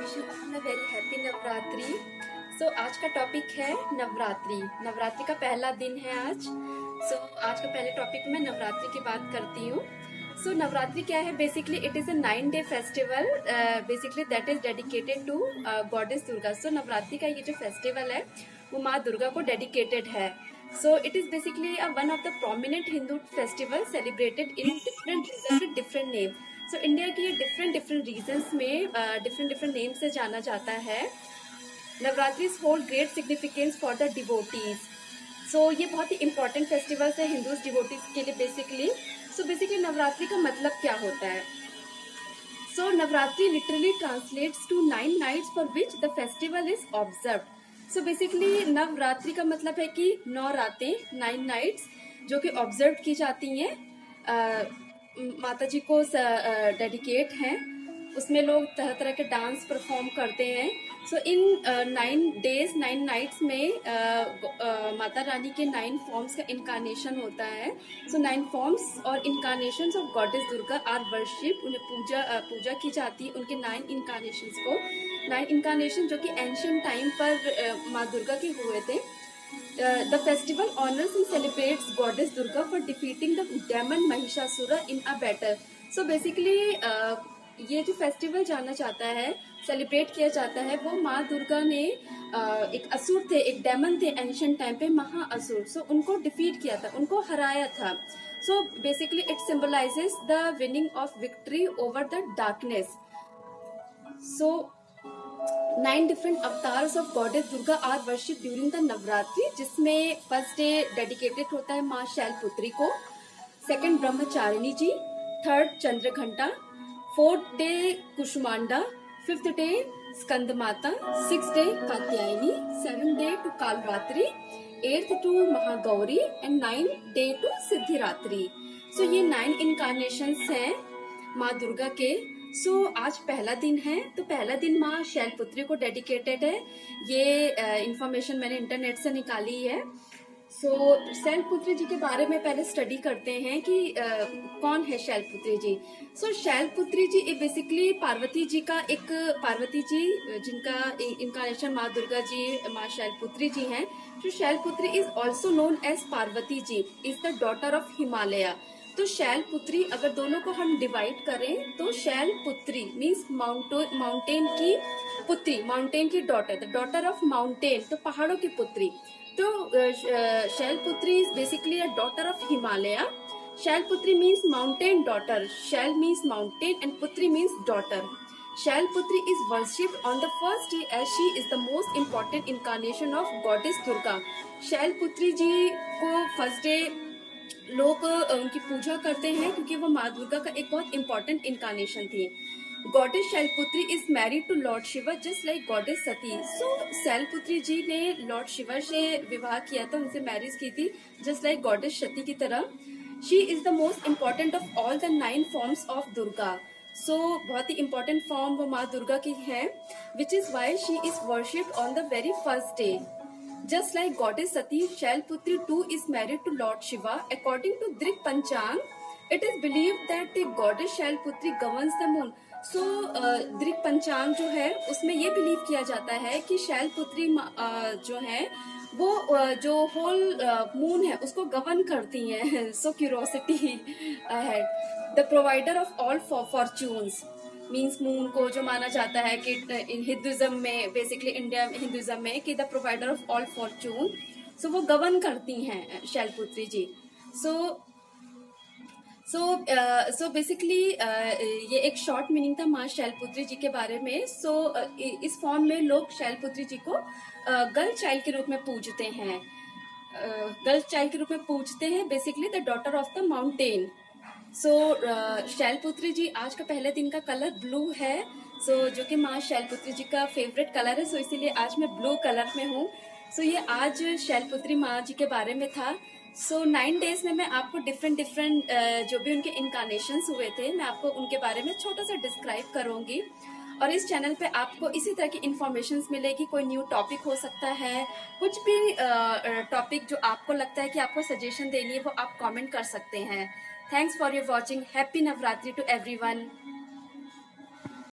Wish you all a very happy Navratri. आज का topic है नवरात्रि। नवरात्रि का पहला दिन है आज। आज का पहले टॉपिक में नवरात्रि की बात करती हूँ। नवरात्रि क्या है? Basically it is a 9-day festival, basically that is dedicated to goddess Durga. Navratri का ये जो फेस्टिवल है वो माँ दुर्गा को डेडिकेटेड है। It is basically one of the prominent Hindu festivals celebrated in different regions with different name. India की different regions में different names से जाना जाता है। Navratri hold great significance for the devotees. ये बहुत ही important festivals है हिंदूज डिवोटीज के लिए बेसिकली। बेसिकली नवरात्रि का मतलब क्या होता है? Navratri literally translates to 9 nights for which the festival is observed. Basically Navratri का मतलब है कि 9 रातें, 9 नाइट्स जो कि ऑब्जर्व की जाती हैं, माता जी को डेडिकेट हैं। उसमें लोग तरह तरह के डांस परफॉर्म करते हैं। इन 9 days 9 नाइट्स में माता रानी के 9 फॉर्म्स का इनकारनेशन होता है। 9 फॉर्म्स और incarnations of goddess Durga are worship. उन्हें पूजा की जाती है उनके 9 इनकारनेशंस को। 9 इनकारनेशन जो कि एंशियंट टाइम पर माँ दुर्गा के हुए थे। The festival honors and celebrates goddess Durga for defeating the demon Mahishasura in a battle. Basically ये जो फेस्टिवल जाना जाता है, सेलिब्रेट किया जाता है, वो माँ दुर्गा ने एक असुर थे, एक डेमन थे एंशियंट टाइम पे, महाअसुर। उनको डिफीट किया था, उनको हराया था। Basically it symbolizes the winning of victory over the darkness. 9 different avatars of goddess Durga are worshipped during the Navratri, जिसमें फर्स्ट डे डेडिकेटेड होता है माँ शैलपुत्री को, second Brahmacharini ji, third Chandraghanta, fourth day Kushmanda, fifth day Skanda Mata, six day Katyayani, 7th day to Kalaratri, 8th to Mahagauri and 9th day to Siddhiratri. ये 9 incarnations हैं माँ दुर्गा के। आज पहला दिन है, तो पहला दिन माँ शैलपुत्री को डेडिकेटेड है। ये इंफॉर्मेशन मैंने इंटरनेट से निकाली है। शैलपुत्री जी के बारे में पहले स्टडी करते हैं कि कौन है शैलपुत्री जी। शैलपुत्री जी बेसिकली पार्वती जी का एक, पार्वती जी जिनका इनकारनेशन माँ दुर्गा जी, माँ शैलपुत्री जी हैं। Shailputri is also known as Parvati ji, is the daughter of Himalaya. Shailputri अगर दोनों को हम डिवाइड करें तो शैलपुत्री मीन्स माउंटेन की पुत्री, माउंटेन की daughter, the daughter of mountain, तो पहाड़ों की पुत्री। Shailputri is basically a daughter of Himalaya. Shailputri means mountain daughter, shail means mountain and putri means daughter. Shailputri is worshipped on the first day as she is the most important incarnation of goddess Durga. Shailputri ji को first day लोग उनकी पूजा करते हैं क्योंकि वो माँ दुर्गा का एक बहुत इंपॉर्टेंट इनकारनेशन थी। Goddess Shailputri is married to lord Shiva just like goddess Sati. Shailputri ji ने लॉर्ड शिवा से विवाह किया था, उनसे मैरिज की थी जस्ट लाइक गॉडेस सती की तरह। She is the most important of all the 9 forms of Durga. बहुत ही इम्पोर्टेंट फॉर्म वो माँ दुर्गा की है, which is why she is worshipped on the very first day. Just like goddess Sati, Shailputri too is married to Lord Shiva. According to Drik Panchang, it is believed that the goddess Shailputri governs the moon. Drik Panchang जो है उसमें ये believe किया जाता है कि शैलपुत्री जो है वो जो होल मून है उसको गवर्न करती हैं। क्यूरोसिटी है। The provider of all fortunes means moon को जो माना जाता है कि इन हिंदुइज्म में, बेसिकली इंडिया हिंदुइज्म में, कि the provider of all Fortune. वो गवर्न करती हैं शैलपुत्री जी। बेसिकली ये एक शॉर्ट मीनिंग था माँ शैलपुत्री जी के बारे में। इस फॉर्म में लोग शैलपुत्री जी को गर्ल चाइल्ड के रूप में पूजते हैं, गर्ल चाइल्ड के रूप में पूजते हैं, basically the daughter of the mountain. Shailputri ji आज का पहले दिन का कलर ब्लू है। जो कि माँ शैलपुत्री जी का फेवरेट कलर है, इसीलिए आज मैं ब्लू कलर में हूँ। ये आज शैलपुत्री माँ जी के बारे में था। 9 डेज में मैं आपको डिफरेंट जो भी उनके इनकारनेशंस हुए थे, मैं आपको उनके बारे में छोटा सा डिस्क्राइब करूंगी। और इस चैनल पे आपको इसी तरह की इन्फॉर्मेशन मिलेगी। कोई न्यू टॉपिक हो सकता है, कुछ भी टॉपिक जो आपको लगता है कि आपको सजेशन देनी है वो आप कमेंट कर सकते हैं। Thanks for your watching. Happy Navratri to everyone.